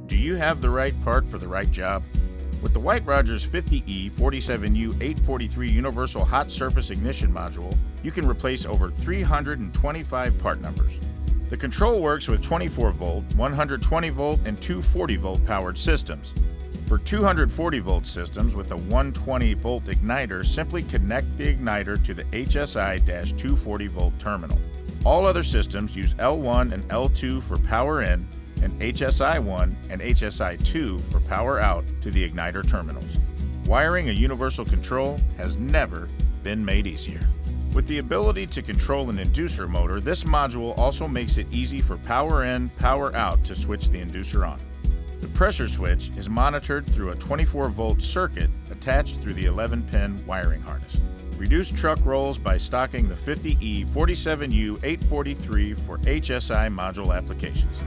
Do you have the right part for the right job? With the White-Rodgers 50E47U-843 Universal Hot Surface Ignition Module, you can replace over 325 part numbers. The control works with 24-volt, 120-volt, and 240-volt powered systems. For 240-volt systems with a 120-volt igniter, simply connect the igniter to the HSI-240-volt terminal. All other systems use L1 and L2 for power in, and HSI-1 and HSI-2 for power out to the igniter terminals. Wiring a universal control has never been made easier. With the ability to control an inducer motor, this module also makes it easy for power in, power out to switch the inducer on. The pressure switch is monitored through a 24-volt circuit attached through the 11-pin wiring harness. Reduce truck rolls by stocking the 50E47U-843 for HSI module applications.